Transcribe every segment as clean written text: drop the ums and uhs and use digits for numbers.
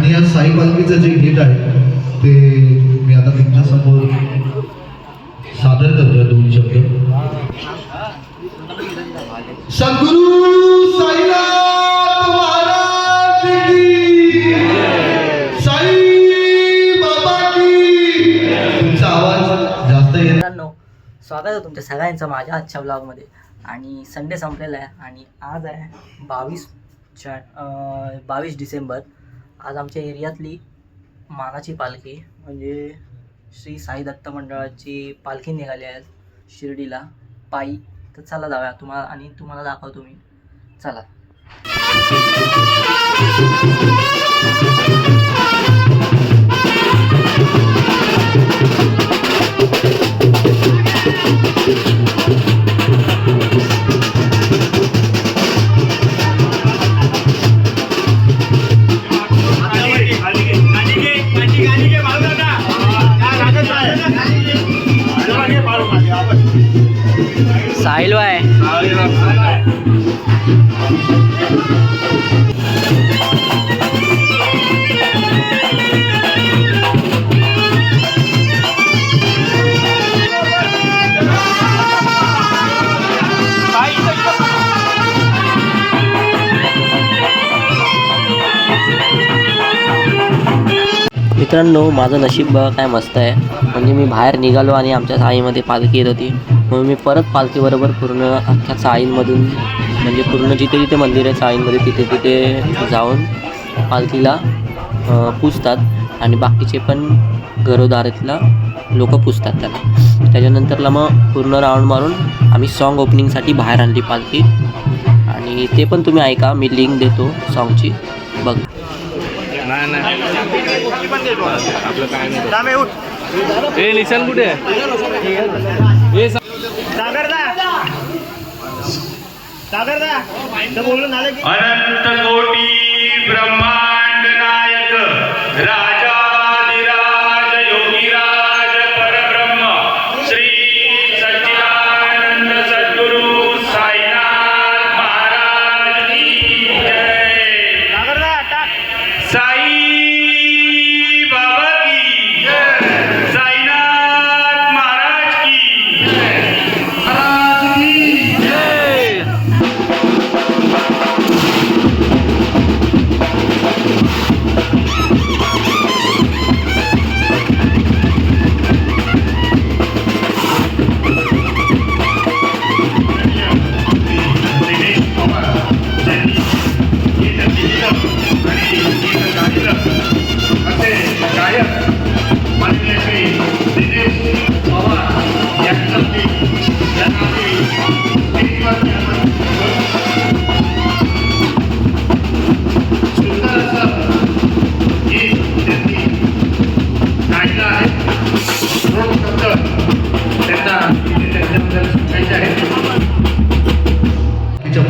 आणि या साई पालखीचं जे गीत आहे ते मी आता तुमच्या समोर सादर करतोय. दोन शब्द. सद्गुरु साईनाथ महाराज की, साई बाबा की. तुमचा आवाज जास्त येत. मित्रांनो, स्वागत आहे तुमच्या सगळ्यांचं माझ्या आजच्या ब्लॉगमध्ये. आणि संडे संपलेला आहे आणि आज आहे 22 डिसेंबर. आज आमच्या एरियातली मानाची पालखी म्हणजे श्री साई दत्त मंडळाची पालखी निघाली आहे शिर्डीला पायी. तर चला जाऊया तुम्हाला दाखवतो मी. चला. साहिल आहे. मित्रांनो, माझं नशीब बघा काय मस्त आहे. म्हणजे मी बाहेर निघालो आणि आमच्या साईमध्ये पालखी येत होती, म्हणून मी परत पालखीबरोबर पूर्ण अख्ख्या साईंमधून म्हणजे पूर्ण जिथे जिथे मंदिर आहे साईंमध्ये तिथे तिथे जाऊन पालखीला पुजतात आणि बाकीचे पण घरोदारीतला लोक पुजतात त्याला. त्याच्यानंतरला मग पूर्ण राऊंड मारून आम्ही सॉन्ग ओपनिंगसाठी बाहेर आणली पालखी आणि ते पण तुम्ही ऐका. मी लिंक देतो सॉन्गची, बघा. ए निशान कुठे आहे? अनंत कोटी ब्रह्मांड नायक राजाधिराज योगीराज परब्रह्म श्री सच्चिदानंद सद्गुरु साईनाथ महाराज की जय. साई बाबा की जय. साईनाथ महाराज की जय. महाराज की जय.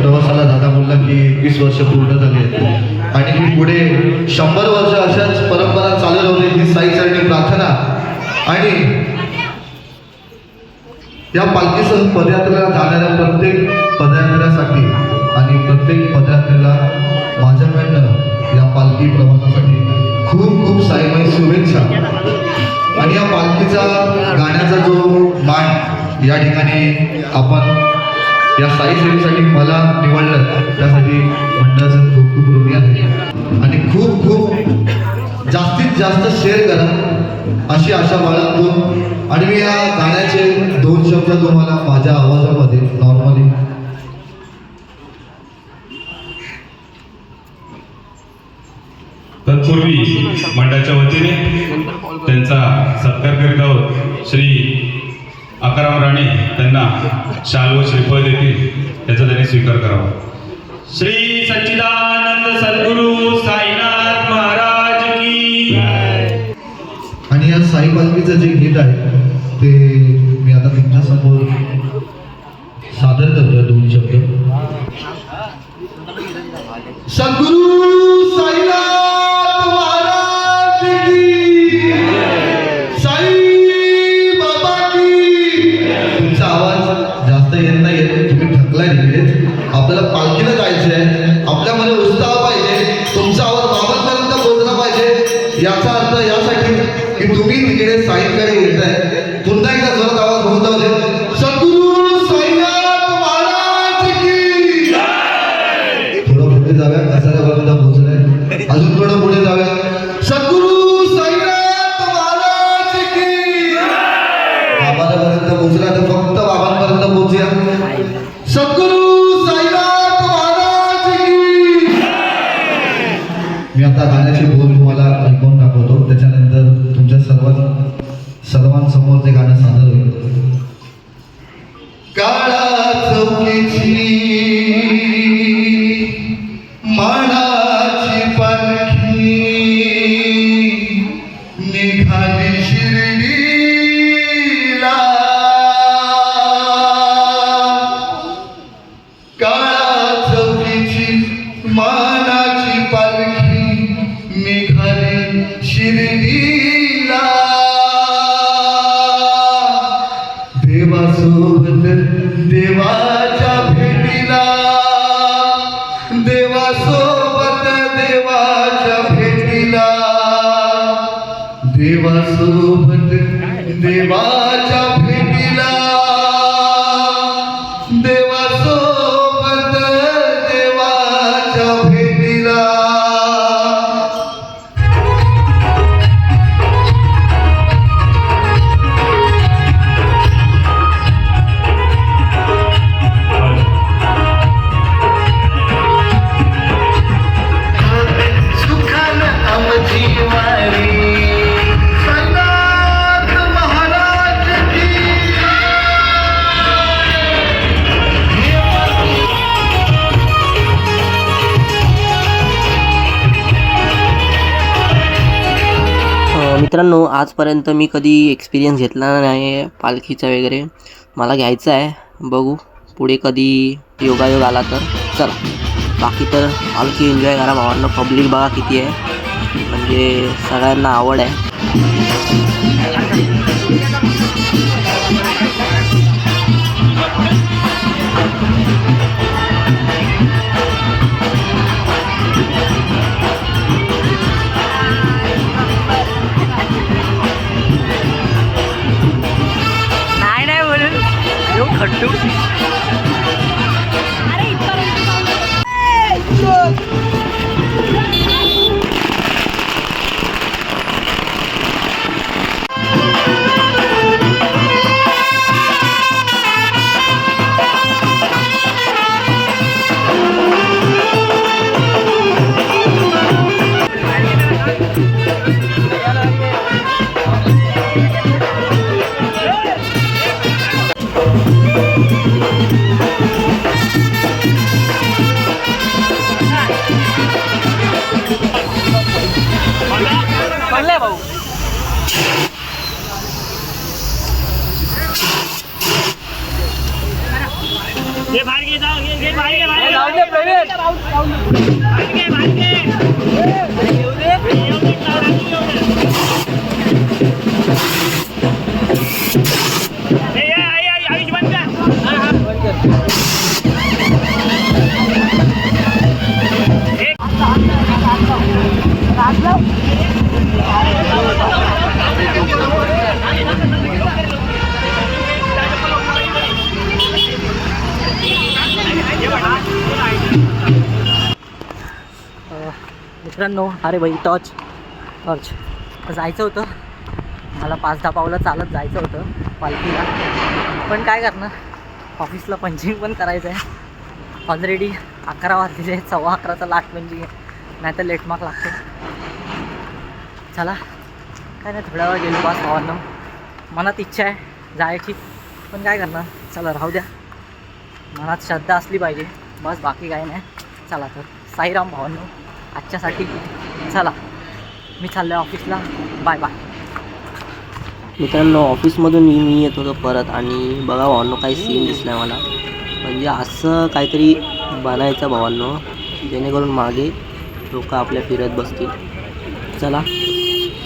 प्रवासाला दादा बोलला की 20 वर्ष पूर्ण झाली आहेत आणि ही पुढे 100 वर्ष अशाच परंपरा चालू राहू दे ही साईसाठी प्रार्थना. आणि या पालखीसह पदयात्रेला जाणाऱ्या प्रत्येक पदयात्रेसाठी आणि प्रत्येक पदयात्रेला माझ्याकडनं या पालखी प्रवासासाठी खूप खूप साईमय शुभेच्छा. आणि या पालखीचा गाण्याचा जो मान या ठिकाणी आपण या साई सेवेसाठी मला निवडलं त्यासाठी मंडळाचं खूप खूप ऋणी आहे. आणि खूप खूप जास्तीत जास्त शेअर करा अशी आशा बाळगतो. आणि मी या गाण्याचे 2 शब्द तुम्हाला माझ्या आवाजामध्ये नॉर्मली तत्पूर्वी मंडळाच्या वतीने त्यांचा सत्कार करीत आहोत. श्री आकाराम राणे त्यांना शाल व श्रीफळ देतील, त्याचा त्यांनी स्वीकार करावा. श्री सच्चिदानंद सद्गुरु साईनाथ महाराज की. आणि या साई पालखीचं जे गीत आहे ते मी आता तुमच्या समोर सादर करतोय. 2 शब्द. सद्गुरु साईनाथ महाराज की, साई बाबा की. तुमचा आवाज जास्त येत नाही, तुम्ही थकलाय तिकडे. आपल्याला पालखीला जायचंय, आपल्यामध्ये उत्साह पाहिजे, तुमचा आवाज बाबांपर्यंत पोहोचला पाहिजे. याचा अर्थ यासाठी की तुम्ही तिकडे साईंकडे येताय, पुन्हा एकदा जोरात आवाज होऊन जाऊ दे, सद्गुरू साईनाथ महाराज की थोडं पुढे जाऊया, कसाऱ्यापर्यंत पोहोचलंय, अजून थोडं पुढे जाऊया, सद्गुरू साईनाथ महाराज की बाबांपर्यंत पोहोचला तर फक्त बाबांपर्यंत पोहोचूया, सद्गुरू साईनाथ महाराज की. मी आता गाण्याचे बोल तुम्हाला ऐकून दाखवतो, त्याच्यानंतर तुमच्या सर्वांसमोर ते गाणं सादर होईल. काळा चौकीची मानाची पालखी निघाली शिर्डीला, काळा चौकीची मानाची पालखी निघाली शिर्डीला, देवासोबत देवाच्या भेटीला, देवासोबत देवाच्या भेटीला, देवासोबत देवाच्या भेटीला, देवासोबत देवाच्या भेटीला. सुखान आमची वारी साईनाथ महाराज की. मित्रांनो, आजपर्यंत मी कधी एक्सपिरियन्स घेतला नाही पालखीचा वगैरे, मला घ्यायचा आहे. बघू पुढे कधी योगायोग आला तर. चला, बाकी तर पालखी एन्जॉय करा भावांना. पब्लिक बघा किती आहे, म्हणजे सगळ्यांना आवड आहे. नाही बोलून येऊ खट्टू. भाऊ ये बाहर के जाओ, ये बाहर के जाओ दे प्रवीण, बाहर के येऊ दे ए आई आयुष बंद कर. हां बंद कर. मित्रांनो, अरे भाई टॉर्च जायचं होतं मला, 5-10 पावलं चालत जायचं होतं पालखीला, पण काय करणार, ऑफिसला पंचिंग पण करायचं आहे. ऑलरेडी 11 वाजलेले आहे, 11:15चा लास्ट पंचिंग आहे, नाही तर लेट मार्क लागतो. चला काय नाही, थोड्या वेळ गेलो बस भावांनो. मनात इच्छा आहे जायची, पण काय करणार, चला राहू द्या. मनात श्रद्धा असली पाहिजे बस, बाकी काय नाही. चला तर साईराम भावांनो, आजच्यासाठी चला, मी चाललो आहे ऑफिसला. Bye bye. मित्रांनो, ऑफिसमधून मी येत होतो परत, आणि बघा भावांनो काही सीन दिसला मला, म्हणजे असं काहीतरी बनायचं भावांनो, जेणेकरून मागे लोक आपल्या फिरत बसतील. चला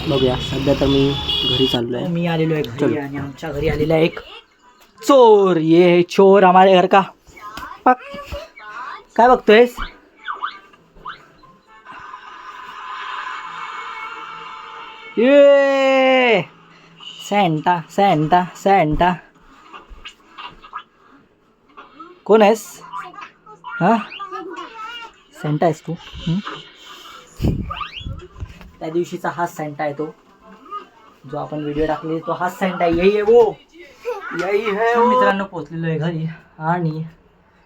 बघूया. सध्या तर मी घरी चाललो आहे. मी आलेलो आहे घरी, आणि आमच्या घरी आलेला आहे एक चोर. ये चोर हमारे घर का. काय बघतोयस? ये सॅन्टा सॅन्टा सॅन्टा. कोण आहेस? हां सॅन्टा आहेस तू? त्या दिवशीचा हाच सॅन्टा आहे तो, जो आपण व्हिडिओ टाकले तो हाच सॅन्टा. यही आहे वो, यही है. मित्रांनो पोचलेलो आहे घरी आणि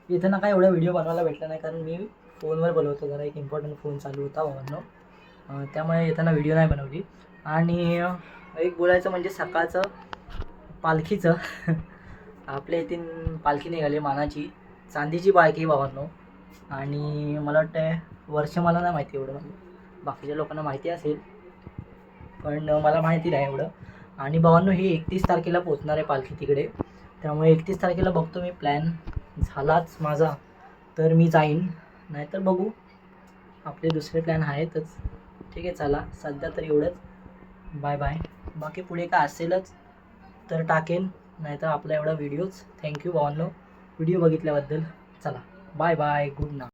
इथं ना काय एवढा व्हिडिओ बनवायला भेटला नाही, कारण मी फोनवर बोलवतो, जरा एक इम्पॉर्टंट फोन चालू होता भावांनो, त्यामुळे येताना व्हिडिओ नाही बनवली. आणि एक बोलायचं म्हणजे सकाळचं पालखीचं आपल्या इथून पालखी निघाली मानाची, चांदीची पालखी भावांनो. आणि मला वाटतं वर्ष मला नाही माहिती एवढं, म्हणजे बाकीच्या लोकांना माहिती असेल पण मला माहिती नाही एवढं. आणि भावांनो ही 31 तारखेला पोचणार आहे पालखी तिकडे, त्यामुळे 31 तारखेला बघतो मी, प्लॅन झालाच माझा तर मी जाईन, नाहीतर बघू आपले दुसरे प्लॅन आहेतच. ठीक आहे चला सध्या तर एवढंच, बाय बाय. बाकी पुढे काय असेलच तर टाकेन, नाहीतर आपला एवढा व्हिडिओच. थँक्यू भावांनो व्हिडिओ बघितल्याबद्दल. चला बाय बाय, गुड नाईट.